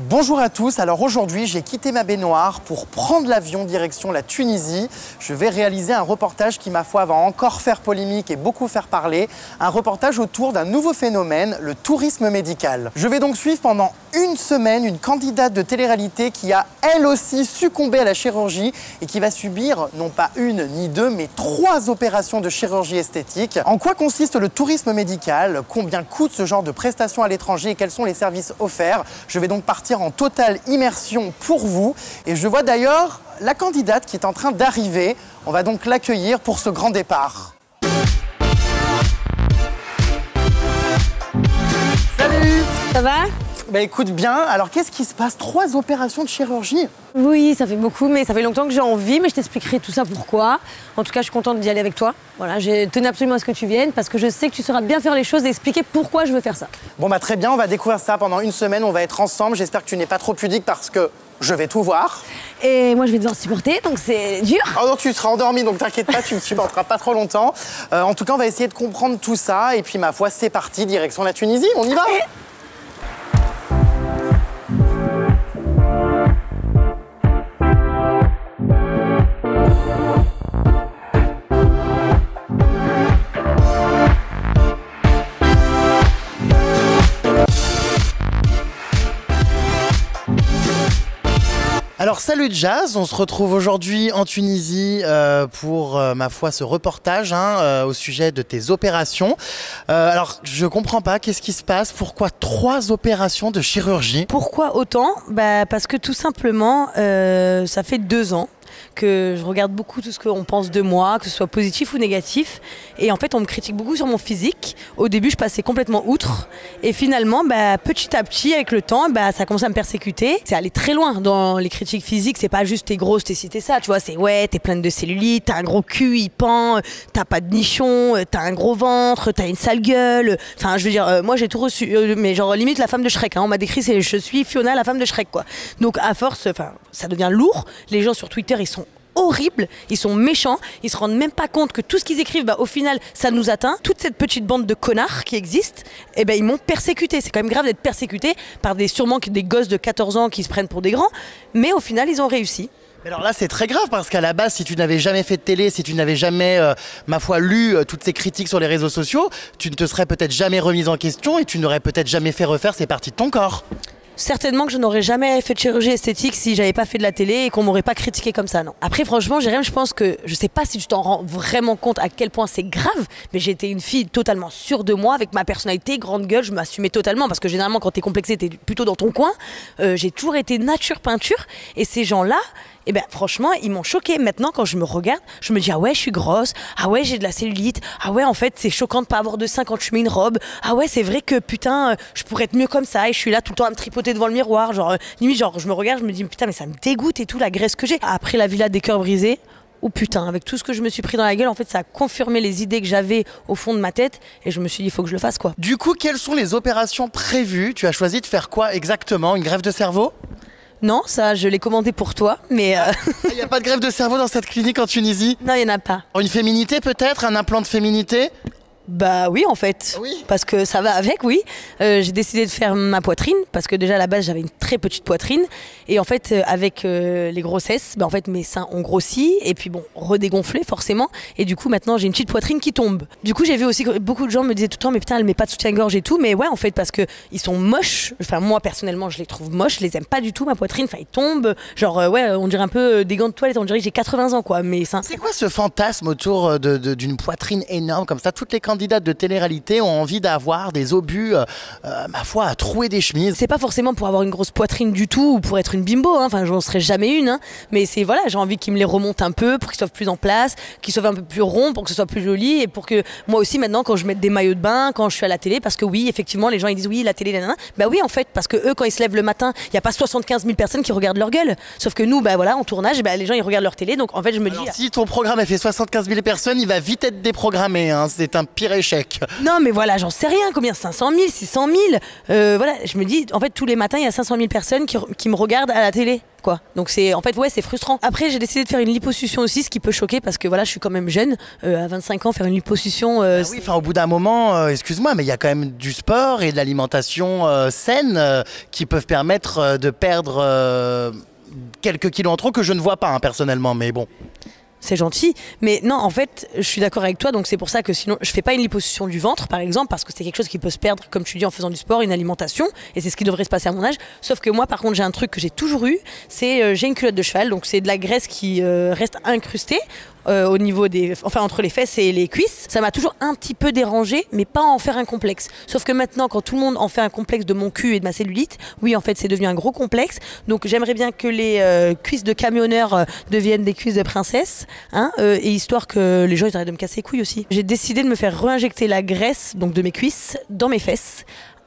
Bonjour à tous, alors aujourd'hui j'ai quitté ma baignoire pour prendre l'avion direction la Tunisie. Je vais réaliser un reportage qui ma foi va encore faire polémique et beaucoup faire parler. Un reportage autour d'un nouveau phénomène, le tourisme médical. Je vais donc suivre pendant une semaine une candidate de télé-réalité qui a elle aussi succombé à la chirurgie et qui va subir non pas une ni deux mais 3 opérations de chirurgie esthétique. En quoi consiste le tourisme médical? Combien coûte ce genre de prestations à l'étranger et quels sont les services offerts? Je vais donc partir en totale immersion pour vous. Et je vois d'ailleurs la candidate qui est en train d'arriver. On va donc l'accueillir pour ce grand départ. Salut! Ça va? Bah écoute bien, alors qu'est-ce qui se passe? 3 opérations de chirurgie? Oui, ça fait beaucoup, mais ça fait longtemps que j'ai envie, mais je t'expliquerai tout ça pourquoi. En tout cas, je suis contente d'y aller avec toi. Voilà, j'ai tenu absolument à ce que tu viennes, parce que je sais que tu sauras bien faire les choses et expliquer pourquoi je veux faire ça. Bon bah très bien, on va découvrir ça pendant une semaine, on va être ensemble. J'espère que tu n'es pas trop pudique parce que je vais tout voir. Et moi, je vais devoir supporter, donc c'est dur. Oh non, tu seras endormi, donc t'inquiète pas, tu me supporteras pas trop longtemps. En tout cas, on va essayer de comprendre tout ça, et puis ma foi, c'est parti, direction la Tunisie, on y va? Alors salut Jazz, on se retrouve aujourd'hui en Tunisie pour ma foi ce reportage au sujet de tes opérations. Alors je comprends pas, qu'est-ce qui se passe? Pourquoi 3 opérations de chirurgie? Pourquoi autant? Parce que tout simplement, ça fait 2 ans que je regarde beaucoup tout ce qu'on pense de moi, que ce soit positif ou négatif. Et en fait, on me critique beaucoup sur mon physique. Au début, je passais complètement outre. Et finalement, petit à petit, avec le temps, ça a commencé à me persécuter. C'est allé très loin dans les critiques physiques. C'est pas juste t'es grosse, t'es ci, t'es ça. Tu vois, c'est ouais, t'es pleine de cellulite, t'as un gros cul, il pend, t'as pas de nichon, t'as un gros ventre, t'as une sale gueule. Enfin, je veux dire, moi j'ai tout reçu. Mais genre, limite la femme de Shrek. On m'a décrit, je suis Fiona, la femme de Shrek, quoi. Donc à force, ça devient lourd. Les gens sur Twitter, ils sont horribles, ils sont méchants, ils se rendent même pas compte que tout ce qu'ils écrivent, au final, ça nous atteint. Toute cette petite bande de connards qui existe, ils m'ont persécuté. C'est quand même grave d'être persécuté par sûrement des gosses de 14 ans qui se prennent pour des grands, mais au final, ils ont réussi. Mais alors là, c'est très grave parce qu'à la base, si tu n'avais jamais fait de télé, si tu n'avais jamais, ma foi, lu toutes ces critiques sur les réseaux sociaux, tu ne te serais peut-être jamais remise en question et tu n'aurais peut-être jamais fait refaire ces parties de ton corps. Certainement que je n'aurais jamais fait de chirurgie esthétique si j'avais pas fait de la télé et qu'on m'aurait pas critiqué comme ça, non. Après, franchement, Jérém, je pense que, je sais pas si tu t'en rends vraiment compte à quel point c'est grave, mais j'ai été une fille totalement sûre de moi, avec ma personnalité, grande gueule, je m'assumais totalement, parce que généralement, quand t'es complexé, t'es plutôt dans ton coin. J'ai toujours été nature peinture, et ces gens-là, franchement, ils m'ont choquée. Maintenant, quand je me regarde, je me dis, ah ouais, je suis grosse, ah ouais, j'ai de la cellulite, ah ouais, en fait, c'est choquant de pas avoir de sein quand je mets une robe, ah ouais, c'est vrai que putain, je pourrais être mieux comme ça, et je suis là tout le temps à me tripoter devant le miroir, limite, je me regarde, je me dis, putain, mais ça me dégoûte et tout, la graisse que j'ai. Après la villa des cœurs brisés, oh putain, avec tout ce que je me suis pris dans la gueule, en fait, ça a confirmé les idées que j'avais au fond de ma tête, et je me suis dit, il faut que je le fasse, quoi. Du coup, quelles sont les opérations prévues? Tu as choisi de faire quoi exactement? Une greffe de cerveau? Non, ça, je l'ai commandé pour toi, mais... Il n'y a pas de greffe de cerveau dans cette clinique en Tunisie? Non, il n'y en a pas. Une féminité peut-être? Un implant de féminité? Bah oui, en fait, oui. Parce que ça va avec, oui. J'ai décidé de faire ma poitrine, parce que déjà à la base j'avais une très petite poitrine, et en fait avec les grossesses, en fait mes seins ont grossi, et puis redégonflé forcément, et du coup maintenant j'ai une petite poitrine qui tombe. Du coup j'ai vu aussi que beaucoup de gens me disaient tout le temps, mais putain elle met pas de soutien-gorge et tout, mais ouais en fait parce que ils sont moches, moi personnellement je les trouve moches, je les aime pas du tout, ma poitrine, ils tombent, on dirait un peu des gants de toilette, on dirait que j'ai 80 ans quoi, mais ça... C'est quoi ce fantasme autour d'une poitrine énorme comme ça? Toutes les candidates de télé-réalité ont envie d'avoir des obus, ma foi, à trouer des chemises. C'est pas forcément pour avoir une grosse poitrine du tout ou pour être une bimbo, j'en serais jamais une, mais c'est voilà, j'ai envie qu'ils me les remontent un peu pour qu'ils soient plus en place, qu'ils soient un peu plus ronds pour que ce soit plus joli et pour que moi aussi maintenant quand je mette des maillots de bain, quand je suis à la télé, parce que oui, effectivement, les gens ils disent oui, la télé, nanana. Bah oui, en fait, parce que eux quand ils se lèvent le matin, il y a pas 75 000 personnes qui regardent leur gueule, sauf que nous, en tournage, les gens ils regardent leur télé, donc en fait je me dis. Si ton programme a fait 75 000 personnes, il va vite être déprogrammé, c'est un pire échec. Non, mais voilà, j'en sais rien. Combien? 500 000, 600 000. Voilà, je me dis, en fait, tous les matins, il y a 500 000 personnes qui me regardent à la télé. Quoi. Donc c'est en fait ouais, c'est frustrant. Après j'ai décidé de faire une liposuction aussi, ce qui peut choquer parce que voilà, je suis quand même jeune, à 25 ans faire une liposuction oui, enfin au bout d'un moment, excuse-moi, mais il y a quand même du sport et de l'alimentation saine qui peuvent permettre de perdre quelques kilos en trop que je ne vois pas personnellement, mais bon. C'est gentil, mais non, en fait, je suis d'accord avec toi, donc c'est pour ça que sinon, je fais pas une liposuction du ventre, par exemple, parce que c'est quelque chose qui peut se perdre, comme tu dis, en faisant du sport, une alimentation, et c'est ce qui devrait se passer à mon âge. Sauf que moi, par contre, j'ai un truc que j'ai toujours eu, c'est j'ai une culotte de cheval, donc c'est de la graisse qui reste incrustée au niveau entre les fesses et les cuisses. Ça m'a toujours un petit peu dérangé, mais pas en faire un complexe. Sauf que maintenant, quand tout le monde en fait un complexe de mon cul et de ma cellulite, oui, en fait, c'est devenu un gros complexe. Donc, j'aimerais bien que les cuisses de camionneurs deviennent des cuisses de princesse, et histoire que les gens ils arrêtent de me casser les couilles aussi. J'ai décidé de me faire réinjecter la graisse, donc de mes cuisses, dans mes fesses.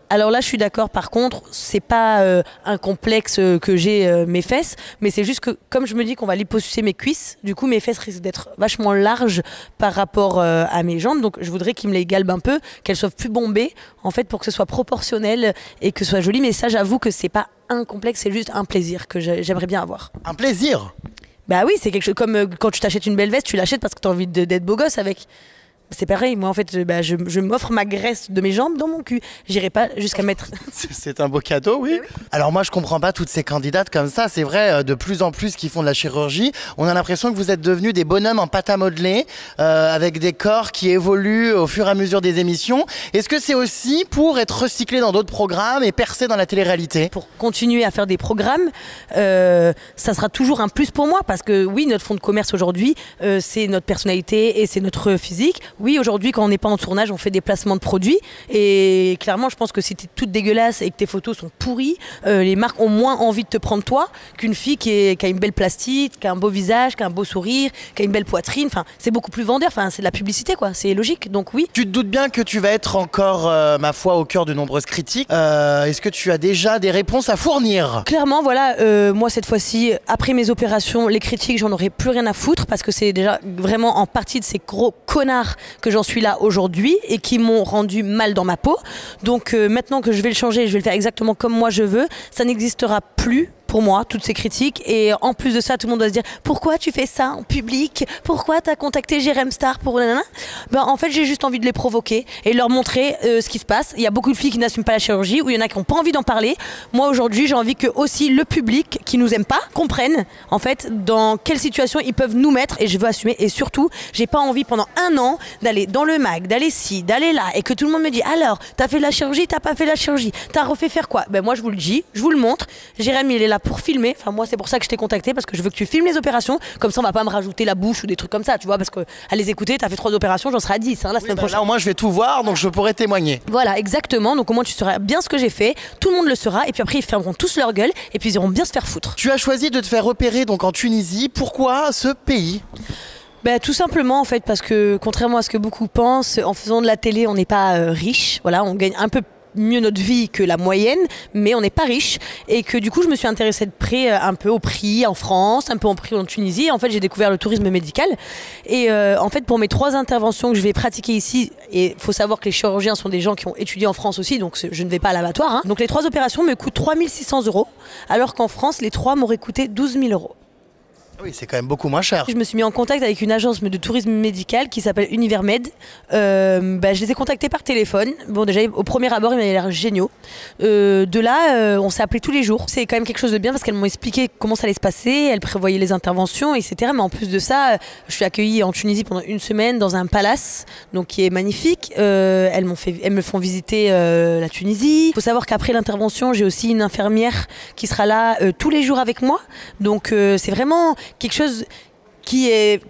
Alors là, je suis d'accord. Par contre, c'est pas un complexe que j'ai mes fesses, mais c'est juste que comme je me dis qu'on va liposucer mes cuisses, du coup mes fesses risquent d'être vachement larges par rapport à mes jambes. Donc je voudrais qu'ils me les galbent un peu, qu'elles soient plus bombées, en fait, pour que ce soit proportionnel et que ce soit joli. Mais ça, j'avoue que c'est pas un complexe, c'est juste un plaisir que j'aimerais bien avoir. Un plaisir? Bah oui, c'est quelque chose comme quand tu t'achètes une belle veste, tu l'achètes parce que tu as envie d'être beau gosse avec. C'est pareil, moi en fait, je m'offre ma graisse de mes jambes dans mon cul. J'irai pas jusqu'à mettre... C'est un beau cadeau, oui. Alors moi je comprends pas toutes ces candidates comme ça. C'est vrai, de plus en plus qui font de la chirurgie. On a l'impression que vous êtes devenus des bonhommes en pâte à modeler, avec des corps qui évoluent au fur et à mesure des émissions. Est-ce que c'est aussi pour être recyclé dans d'autres programmes et percer dans la télé-réalité? Pour continuer à faire des programmes, ça sera toujours un plus pour moi parce que oui, notre fond de commerce aujourd'hui, c'est notre personnalité et c'est notre physique. Oui, aujourd'hui, quand on n'est pas en tournage, on fait des placements de produits. Et clairement, je pense que si tu es toute dégueulasse et que tes photos sont pourries, les marques ont moins envie de te prendre toi qu'une fille qui a une belle plastique, qui a un beau visage, qui a un beau sourire, qui a une belle poitrine. Enfin, c'est beaucoup plus vendeur. Enfin, c'est de la publicité, quoi. C'est logique. Donc oui. Tu te doutes bien que tu vas être encore, ma foi, au cœur de nombreuses critiques. Est-ce que tu as déjà des réponses à fournir? Clairement, voilà. Moi, cette fois-ci, après mes opérations, les critiques, j'en aurais plus rien à foutre parce que c'est déjà vraiment en partie de ces gros connards que j'en suis là aujourd'hui et qui m'ont rendu mal dans ma peau. Donc maintenant que je vais le changer, je vais le faire exactement comme moi je veux, ça n'existera plus pour moi, toutes ces critiques. Et en plus de ça, tout le monde doit se dire pourquoi tu fais ça en public? Pourquoi tu as contacté Jérém Star pour nanana? En fait, j'ai juste envie de les provoquer et leur montrer ce qui se passe. Il y a beaucoup de filles qui n'assument pas la chirurgie ou il y en a qui n'ont pas envie d'en parler. Moi, aujourd'hui, j'ai envie que aussi le public qui nous aime pas comprenne en fait dans quelle situation ils peuvent nous mettre et je veux assumer. Et surtout, j'ai pas envie pendant un an d'aller dans le mag, d'aller ci, d'aller là et que tout le monde me dit alors, t'as fait de la chirurgie, t'as pas fait de la chirurgie, t'as refait faire quoi? Moi, je vous le dis, je vous le montre. Jérém, il est là pour filmer. Enfin, moi, c'est pour ça que je t'ai contacté parce que je veux que tu filmes les opérations. Comme ça, on va pas me rajouter la bouche ou des trucs comme ça, tu vois, parce que à les écouter, t'as fait 3 opérations, j'en serai à 10 la semaine prochaine. Là, au moins, je vais tout voir, donc je pourrai témoigner. Voilà, exactement. Donc, au moins, tu sauras bien ce que j'ai fait. Tout le monde le saura. Et puis après, ils fermeront tous leur gueule et puis ils iront bien se faire foutre. Tu as choisi de te faire opérer donc en Tunisie. Pourquoi ce pays? Tout simplement en fait parce que contrairement à ce que beaucoup pensent, en faisant de la télé, on n'est pas riche. Voilà, on gagne un peu mieux notre vie que la moyenne, mais on n'est pas riche et que du coup je me suis intéressée de près un peu au prix en France, un peu au prix en Tunisie. En fait, j'ai découvert le tourisme médical et en fait pour mes 3 interventions que je vais pratiquer ici, et il faut savoir que les chirurgiens sont des gens qui ont étudié en France aussi, donc je ne vais pas à l'abattoir. Donc les 3 opérations me coûtent 3 600 €, alors qu'en France les 3 m'auraient coûté 12 000 €. Oui, c'est quand même beaucoup moins cher. Je me suis mis en contact avec une agence de tourisme médical qui s'appelle Univermed. Je les ai contactés par téléphone. Bon, déjà, au premier abord, ils m'avaient l'air géniaux. De là, on s'est appelés tous les jours. C'est quand même quelque chose de bien parce qu'elles m'ont expliqué comment ça allait se passer. Elles prévoyaient les interventions, etc. Mais en plus de ça, je suis accueillie en Tunisie pendant 1 semaine dans un palace, donc qui est magnifique. Elles me font visiter la Tunisie. Il faut savoir qu'après l'intervention, j'ai aussi une infirmière qui sera là tous les jours avec moi. Donc, c'est vraiment quelque chose qui est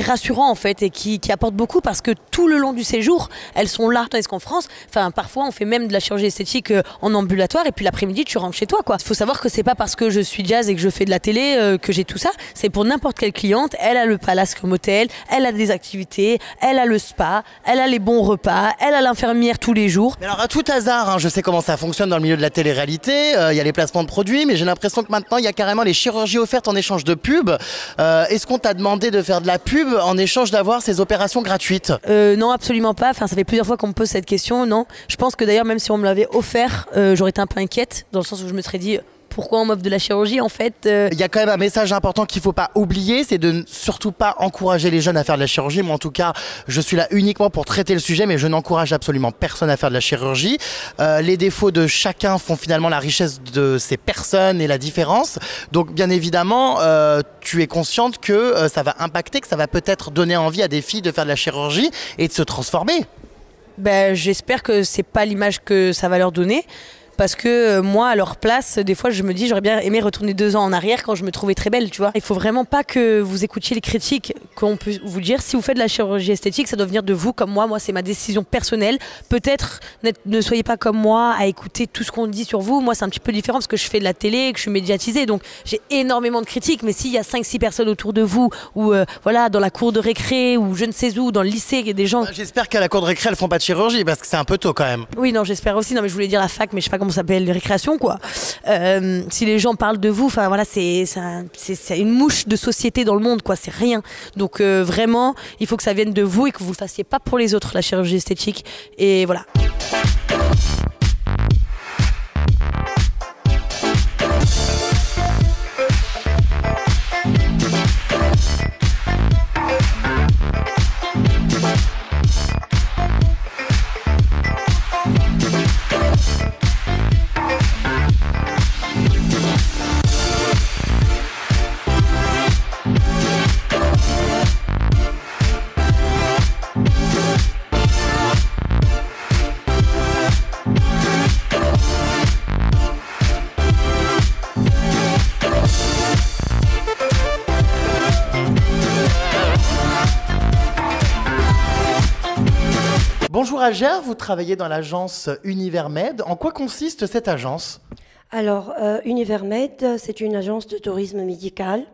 rassurant en fait et qui apporte beaucoup parce que tout le long du séjour elles sont là, tandis qu'en France parfois on fait même de la chirurgie esthétique en ambulatoire et puis l'après-midi tu rentres chez toi quoi. Il faut savoir que c'est pas parce que je suis jazz et que je fais de la télé que j'ai tout ça, c'est pour n'importe quelle cliente. Elle a le palace comme hôtel, elle a des activités, elle a le spa, elle a les bons repas, elle a l'infirmière tous les jours. Mais alors à tout hasard, je sais comment ça fonctionne dans le milieu de la télé-réalité, il y a les placements de produits, mais j'ai l'impression que maintenant il y a carrément les chirurgies offertes en échange de pub. Est-ce qu'on t'a demandé de faire de la pub pub en échange d'avoir ces opérations gratuites? Non, absolument pas. Enfin, ça fait plusieurs fois qu'on me pose cette question. Non, je pense que d'ailleurs, même si on me l'avait offert, j'aurais été un peu inquiète, dans le sens où je me serais dit... Pourquoi on m'offre de la chirurgie en fait Il y a quand même un message important qu'il ne faut pas oublier, c'est de ne surtout pas encourager les jeunes à faire de la chirurgie. Moi en tout cas, je suis là uniquement pour traiter le sujet, mais je n'encourage absolument personne à faire de la chirurgie. Les défauts de chacun font finalement la richesse de ces personnes et la différence. Donc bien évidemment, tu es consciente que ça va impacter, que ça va peut-être donner envie à des filles de faire de la chirurgie et de se transformer. Ben, j'espère que c'est pas l'image que ça va leur donner. Parce que moi, à leur place, des fois, je me dis, j'aurais bien aimé retourner 2 ans en arrière quand je me trouvais très belle, tu vois. Il faut vraiment pas que vous écoutiez les critiques qu'on peut vous dire. Si vous faites de la chirurgie esthétique, ça doit venir de vous comme moi. Moi, c'est ma décision personnelle. Peut-être ne soyez pas comme moi à écouter tout ce qu'on dit sur vous. Moi, c'est un petit peu différent parce que je fais de la télé, que je suis médiatisée. Donc, j'ai énormément de critiques. Mais s'il y a 5-6 personnes autour de vous, ou voilà, dans la cour de récré, ou je ne sais où, dans le lycée, il y a des gens... J'espère qu'à la cour de récré, elles font pas de chirurgie parce que c'est un peu tôt quand même. Oui, non, j'espère aussi. Non, mais je voulais dire la fac, mais je sais pas comment ça s'appelle, les récréations, quoi. Si les gens parlent de vous, enfin voilà, c'est une mouche de société dans le monde, quoi. C'est rien. Donc vraiment, il faut que ça vienne de vous et que vous le fassiez pas pour les autres, la chirurgie esthétique. Et voilà. Bonjour Alger, vous travaillez dans l'agence Univermed. En quoi consiste cette agence? Alors, Univermed, c'est une agence de tourisme médical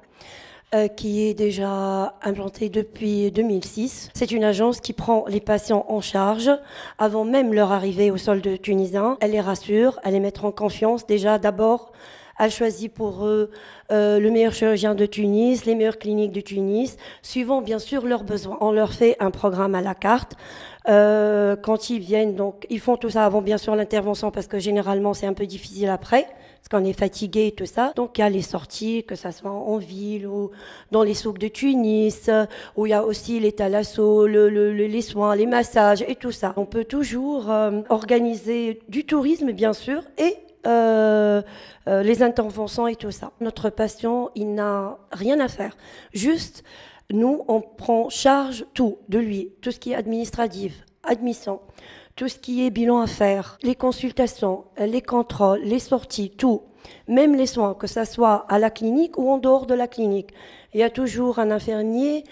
qui est déjà implantée depuis 2006. C'est une agence qui prend les patients en charge avant même leur arrivée au sol tunisien. Elle les rassure, elle les met en confiance. Déjà, d'abord, elle choisit pour eux le meilleur chirurgien de Tunis, les meilleures cliniques de Tunis, suivant bien sûr leurs besoins. On leur fait un programme à la carte. Quand ils viennent, donc ils font tout ça avant bien sûr l'intervention parce que généralement c'est un peu difficile après parce qu'on est fatigué et tout ça. Donc il y a les sorties, que ça soit en ville ou dans les souks de Tunis, où il y a aussi les thalassos, les soins, les massages et tout ça. On peut toujours organiser du tourisme bien sûr et les interventions et tout ça. Notre patient, il n'a rien à faire. Juste, nous, on prend charge tout de lui, tout ce qui est administratif, admission, tout ce qui est bilan à faire, les consultations, les contrôles, les sorties, tout. Même les soins, que ça soit à la clinique ou en dehors de la clinique. Il y a toujours un infirmier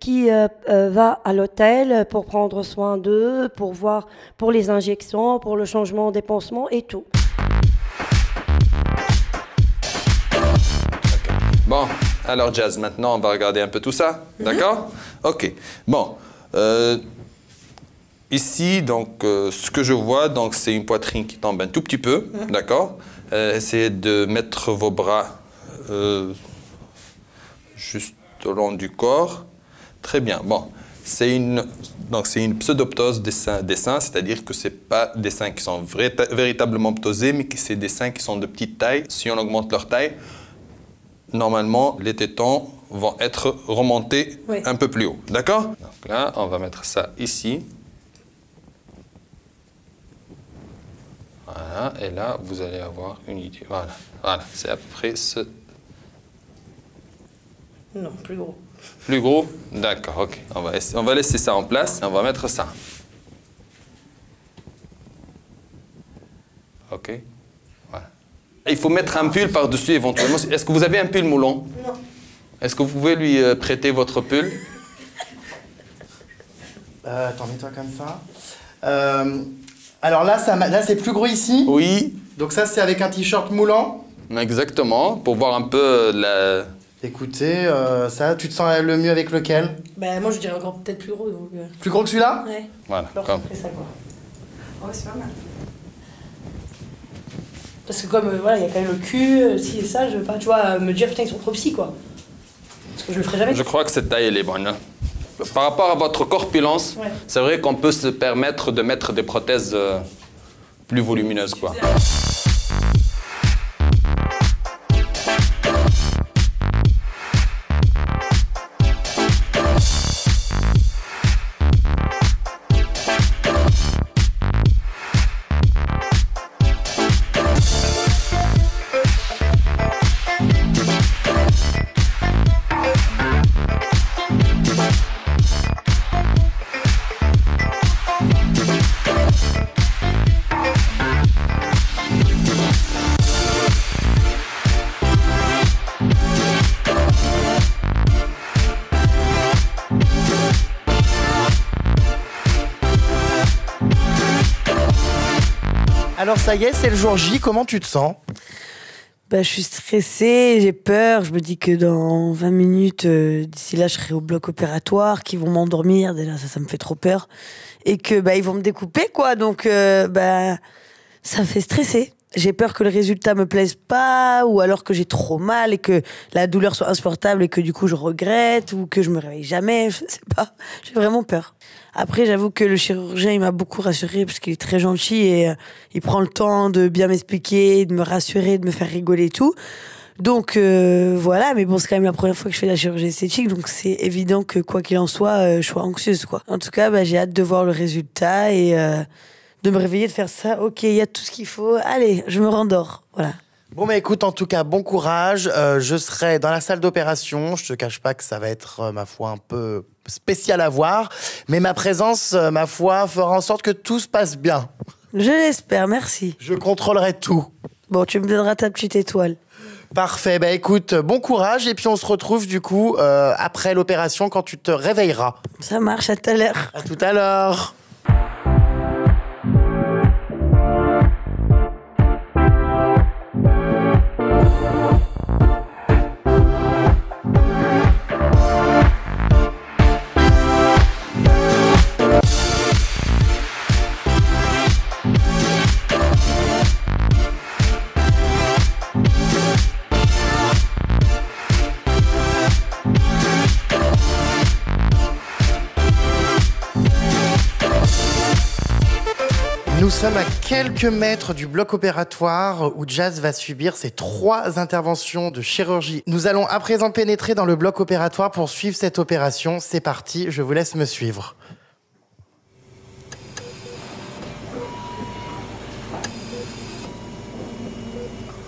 qui va à l'hôtel pour prendre soin d'eux, pour voir pour les injections, pour le changement des pansements et tout. Bon, alors Jazz, maintenant on va regarder un peu tout ça, d'accord? Ok, bon, ici, donc, ce que je vois, donc c'est une poitrine qui tombe un tout petit peu, d'accord? Essayez de mettre vos bras juste au long du corps, très bien, bon. C'est une pseudoptose des seins, c'est-à-dire que ce n'est pas des seins qui sont véritablement ptosés, mais que c'est des seins qui sont de petite taille. Si on augmente leur taille, normalement, les tétons vont être remontés un peu plus haut. D'accord? Donc là, on va mettre ça ici. Voilà, et là, vous allez avoir une idée. Voilà, voilà, c'est à peu près ce... Non, plus gros. Plus gros? D'accord, ok. On va laisser ça en place et on va mettre ça. Ok. Voilà. Il faut mettre un pull par-dessus éventuellement. Est-ce que vous avez un pull moulant? Non. Est-ce que vous pouvez lui prêter votre pull? Attends, mets-toi comme ça. Alors là, là c'est plus gros ici. Oui. Donc ça, c'est avec un t-shirt moulant. Exactement, pour voir un peu la... Écoutez, ça, tu te sens le mieux avec lequel? Bah moi je dirais encore peut-être plus gros. Donc, Plus gros que celui-là? Ouais. Voilà. Alors après ça quoi. Oh c'est pas mal. Parce que comme voilà, il y a quand même le cul, si et ça, je veux pas, tu vois, me dire putain ils sont trop petits quoi. Parce que je le ferai jamais. Je crois que cette taille elle est bonne. Hein. par rapport à votre corpulence, c'est vrai qu'on peut se permettre de mettre des prothèses plus volumineuses, quoi. Alors ça y est, c'est le jour J, comment tu te sens? Bah, je suis stressée, j'ai peur. Je me dis que dans 20 minutes, d'ici là, je serai au bloc opératoire, qu'ils vont m'endormir. Déjà, ça me fait trop peur. Et que bah, ils vont me découper, quoi. Donc, bah, ça me fait stresser. J'ai peur que le résultat me plaise pas, ou alors que j'ai trop mal et que la douleur soit insupportable et que du coup je regrette, ou que je me réveille jamais, je sais pas. J'ai vraiment peur. Après, j'avoue que le chirurgien, il m'a beaucoup rassurée parce qu'il est très gentil et il prend le temps de bien m'expliquer, de me rassurer, de me faire rigoler et tout. Donc voilà, mais bon, c'est quand même la première fois que je fais de la chirurgie esthétique, donc c'est évident que quoi qu'il en soit, je sois anxieuse, quoi. En tout cas, bah, j'ai hâte de voir le résultat et de me réveiller, de faire ça. Ok, il y a tout ce qu'il faut. Allez, je me rendors. Voilà. Bon, bah écoute, en tout cas, bon courage. Je serai dans la salle d'opération. Je te cache pas que ça va être, ma foi, un peu spécial à voir. Mais ma présence, ma foi, fera en sorte que tout se passe bien. Je l'espère, merci. Je contrôlerai tout. Bon, tu me donneras ta petite étoile. Parfait. Bah écoute, bon courage. Et puis on se retrouve du coup après l'opération quand tu te réveilleras. Ça marche, à tout à l'heure. À tout à l'heure. Nous sommes à quelques mètres du bloc opératoire où Jazz va subir ses 3 interventions de chirurgie. Nous allons à présent pénétrer dans le bloc opératoire pour suivre cette opération. C'est parti, je vous laisse me suivre.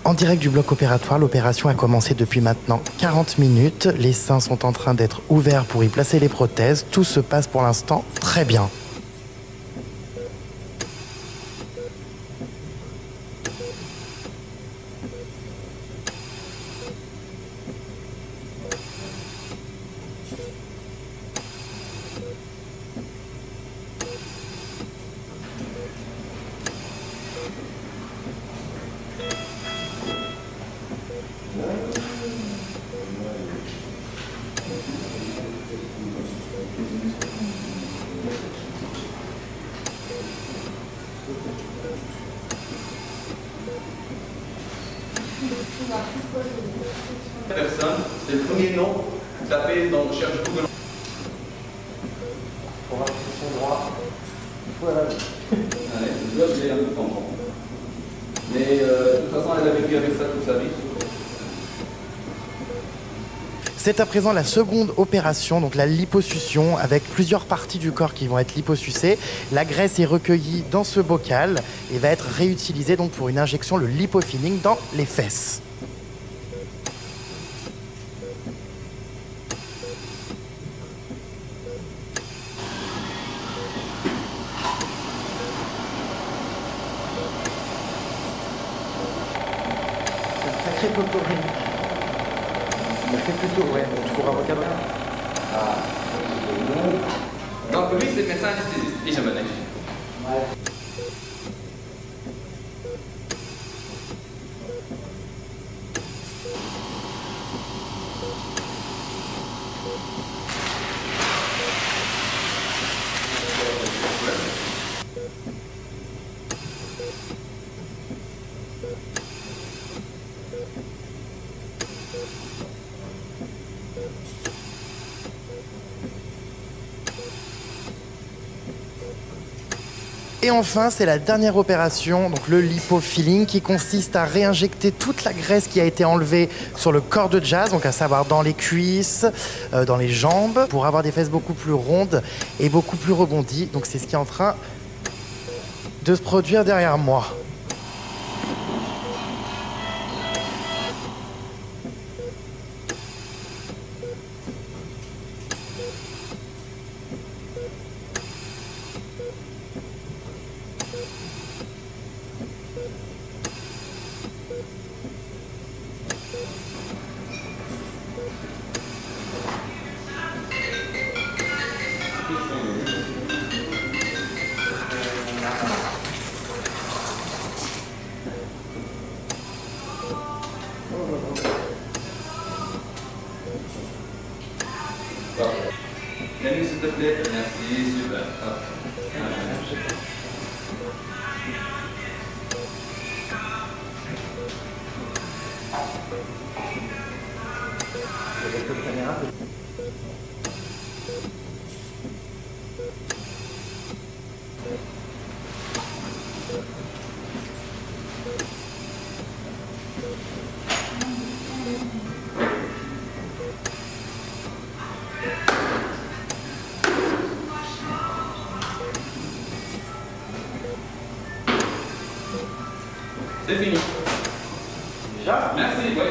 En direct du bloc opératoire, l'opération a commencé depuis maintenant 40 minutes. Les seins sont en train d'être ouverts pour y placer les prothèses. Tout se passe pour l'instant très bien. Personne, c'est le premier nom. Tapez dans recherche Google. On va faire son droit. Voilà. Allez, je dois un peu de temps. Mais de toute façon, elle a vécu avec ça toute sa vie. C'est à présent la seconde opération, donc la liposuction, avec plusieurs parties du corps qui vont être liposucées. La graisse est recueillie dans ce bocal et va être réutilisée donc pour une injection, le lipofilling, dans les fesses. C'est un sacré cocorine. Il fait plutôt, ouais, donc tu pourras recadrer. Ah. Donc lui, c'est le médecin anesthésiste. Et j'aime bien. Et enfin, c'est la dernière opération, donc le lipofilling, qui consiste à réinjecter toute la graisse qui a été enlevée sur le corps de Jazz, donc à savoir dans les cuisses, dans les jambes, pour avoir des fesses beaucoup plus rondes et beaucoup plus rebondies. Donc c'est ce qui est en train de se produire derrière moi. Yannick, s'il te plaît. Merci, super. C'est fini. Déjà? Merci, oui.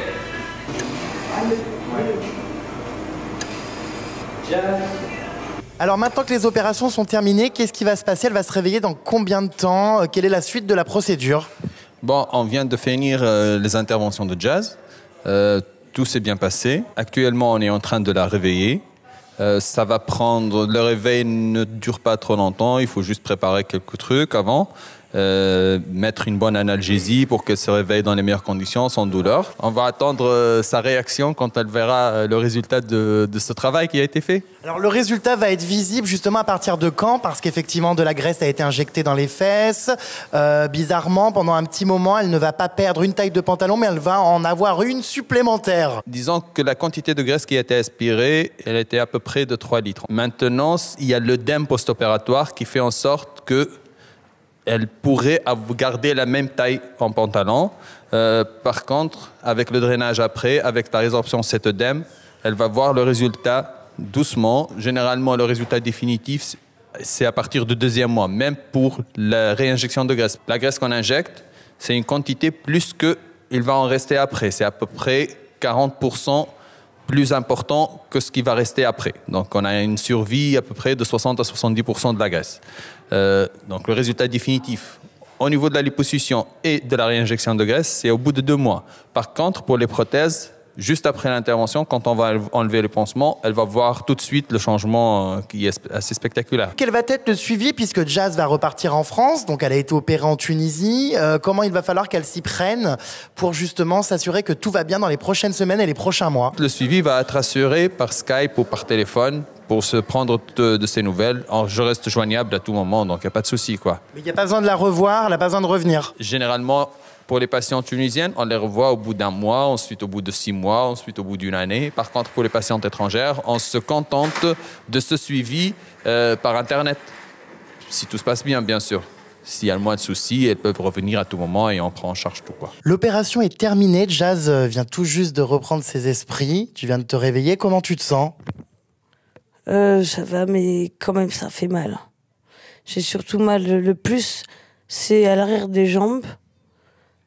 Alors maintenant que les opérations sont terminées, qu'est-ce qui va se passer? Elle va se réveiller dans combien de temps? Quelle est la suite de la procédure? Bon, on vient de finir les interventions de Jazz. Tout s'est bien passé. Actuellement, on est en train de la réveiller. Ça va prendre... Le réveil ne dure pas trop longtemps. Il faut juste préparer quelques trucs avant. Mettre une bonne analgésie pour qu'elle se réveille dans les meilleures conditions, sans douleur. On va attendre sa réaction quand elle verra le résultat de ce travail qui a été fait. Alors le résultat va être visible justement à partir de quand? Parce qu'effectivement de la graisse a été injectée dans les fesses. Bizarrement, pendant un petit moment, elle ne va pas perdre une taille de pantalon, mais elle va en avoir une supplémentaire. Disons que la quantité de graisse qui a été aspirée, elle était à peu près de 3 litres. Maintenant, il y a l'œdème post-opératoire qui fait en sorte que elle pourrait garder la même taille en pantalon. Par contre, avec le drainage après, avec la résorption de cet œdème, elle va voir le résultat doucement. Généralement, le résultat définitif, c'est à partir du 2e mois, même pour la réinjection de graisse. La graisse qu'on injecte, c'est une quantité plus qu'il va en rester après. C'est à peu près 40% plus important que ce qui va rester après. Donc, on a une survie à peu près de 60 à 70% de la graisse. Donc, le résultat définitif au niveau de la liposuction et de la réinjection de graisse, c'est au bout de 2 mois. Par contre, pour les prothèses, juste après l'intervention, quand on va enlever le pansement, elle va voir tout de suite le changement qui est assez spectaculaire. Quel va être le suivi puisque Jazz va repartir en France, donc elle a été opérée en Tunisie. Comment il va falloir qu'elle s'y prenne pour justement s'assurer que tout va bien dans les prochaines semaines et les prochains mois? Le suivi va être assuré par Skype ou par téléphone pour se prendre de ses nouvelles. Alors, je reste joignable à tout moment, donc il n'y a pas de souci, quoi. Mais il n'y a pas besoin de la revoir, elle n'a pas besoin de revenir. Généralement, pour les patients tunisiennes, on les revoit au bout d'un mois, ensuite au bout de 6 mois, ensuite au bout d'une année. Par contre, pour les patientes étrangères, on se contente de ce suivi par Internet. Si tout se passe bien, bien sûr. S'il y a le moins de soucis, elles peuvent revenir à tout moment et on prend en charge tout, quoi. L'opération est terminée. Jazz vient tout juste de reprendre ses esprits. Tu viens de te réveiller. Comment tu te sens? Ça va, mais quand même, ça fait mal. J'ai surtout mal. Le plus, c'est à l'arrière des jambes.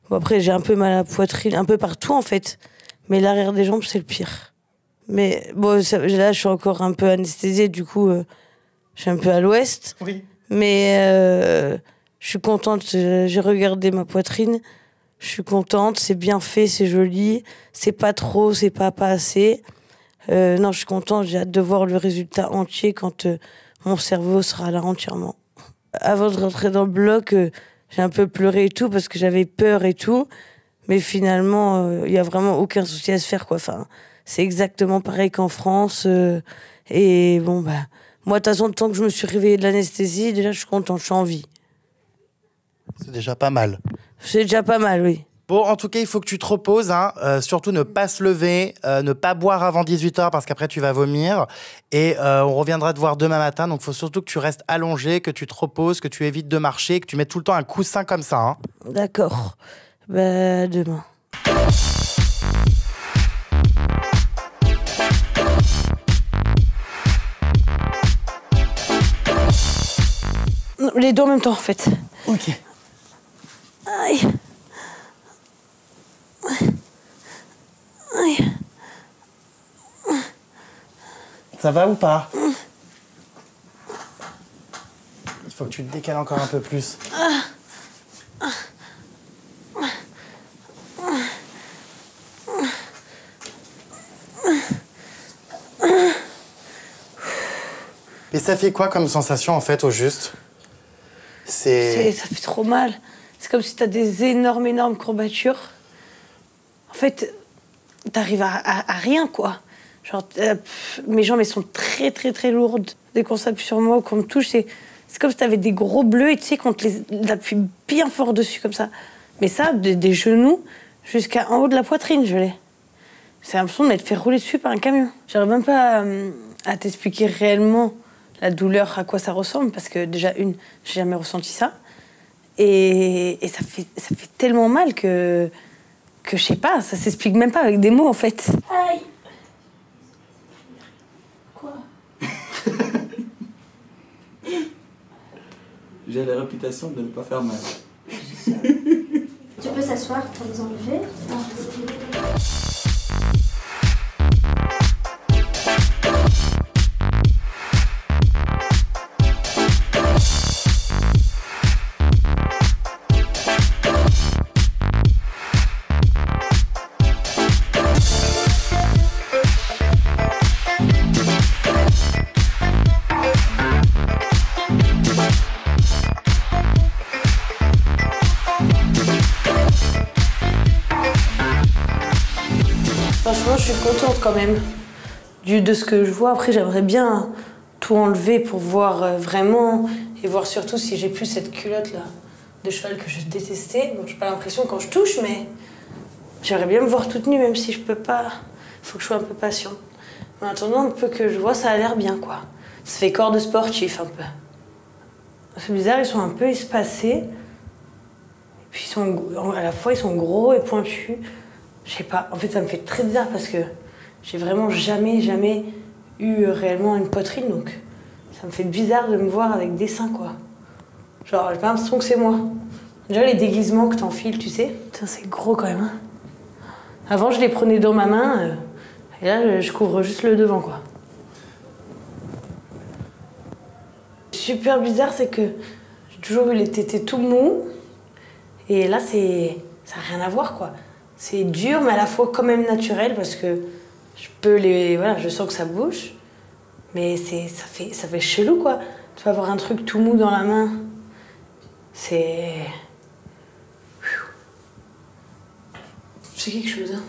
Bon, après, j'ai un peu mal à la poitrine, un peu partout, en fait. Mais l'arrière des jambes, c'est le pire. Mais bon, là, je suis encore un peu anesthésiée, du coup, je suis un peu à l'ouest. Oui. Mais je suis contente. J'ai regardé ma poitrine. Je suis contente. C'est bien fait, c'est joli. C'est pas trop, c'est pas assez. Non, je suis contente. J'ai hâte de voir le résultat entier quand mon cerveau sera là entièrement. Avant de rentrer dans le bloc, j'ai un peu pleuré et tout parce que j'avais peur et tout. Mais finalement, il y a vraiment aucun souci à se faire, quoi. Enfin, c'est exactement pareil qu'en France. Et bon, bah, moi, de toute façon, tant que je me suis réveillée de l'anesthésie, déjà, je suis contente, je suis en vie. C'est déjà pas mal. C'est déjà pas mal, oui. Bon, en tout cas, il faut que tu te reposes. Hein. Surtout, ne pas se lever, ne pas boire avant 18h parce qu'après, tu vas vomir. Et on reviendra te voir demain matin. Donc, il faut surtout que tu restes allongé, que tu te reposes, que tu évites de marcher, que tu mettes tout le temps un coussin comme ça. Hein. D'accord. Bah, demain. Non, les deux en même temps, en fait. Ok. Aïe. Aïe. Ça va ou pas? Il faut que tu te décales encore un peu plus. Et ça fait quoi comme sensation en fait au juste? Ça fait trop mal. C'est comme si t'as des énormes courbatures. En fait, t'arrives à rien, quoi. Genre, mes jambes, elles sont très lourdes. Dès qu'on s'appuie sur moi ou qu'on me touche, c'est comme si t'avais des gros bleus et tu sais qu'on te les appuie bien fort dessus, comme ça. Mais ça, des genoux jusqu'à en haut de la poitrine, je l'ai. C'est l'impression de m'être fait rouler dessus par un camion. J'arrive même pas à t'expliquer réellement la douleur, à quoi ça ressemble, parce que déjà, j'ai jamais ressenti ça. Et ça fait tellement mal que je sais pas, ça s'explique même pas avec des mots, en fait. Aïe. Quoi? J'ai la réputation de ne pas faire mal. Tu peux s'asseoir pour les enlever. Franchement, je suis contente quand même de ce que je vois. Après, j'aimerais bien tout enlever pour voir vraiment et voir surtout si j'ai plus cette culotte là de cheval que je détestais. Bon, j'ai pas l'impression quand je touche, mais j'aimerais bien me voir toute nue, même si je peux pas. Faut que je sois un peu patiente. Mais en attendant, un peu que je vois, ça a l'air bien, quoi. Ça fait corps de sportif un peu. C'est bizarre, ils sont un peu espacés. Et puis à la fois, ils sont gros et pointus. Je sais pas, en fait ça me fait très bizarre parce que j'ai vraiment jamais eu réellement une poitrine, donc ça me fait bizarre de me voir avec des seins, quoi. Genre, j'ai pas l'impression que c'est moi. Déjà les déguisements que t'enfiles, tu sais, putain, c'est gros quand même. Hein. Avant je les prenais dans ma main, et là je couvre juste le devant, quoi. Super bizarre, c'est que j'ai toujours eu les tétés tout mous, et là ça n'a rien à voir, quoi. C'est dur, mais à la fois quand même naturel parce que je sens que ça bouge, mais ça fait chelou, quoi. Tu vas avoir un truc tout mou dans la main, c'est quelque chose. Hein.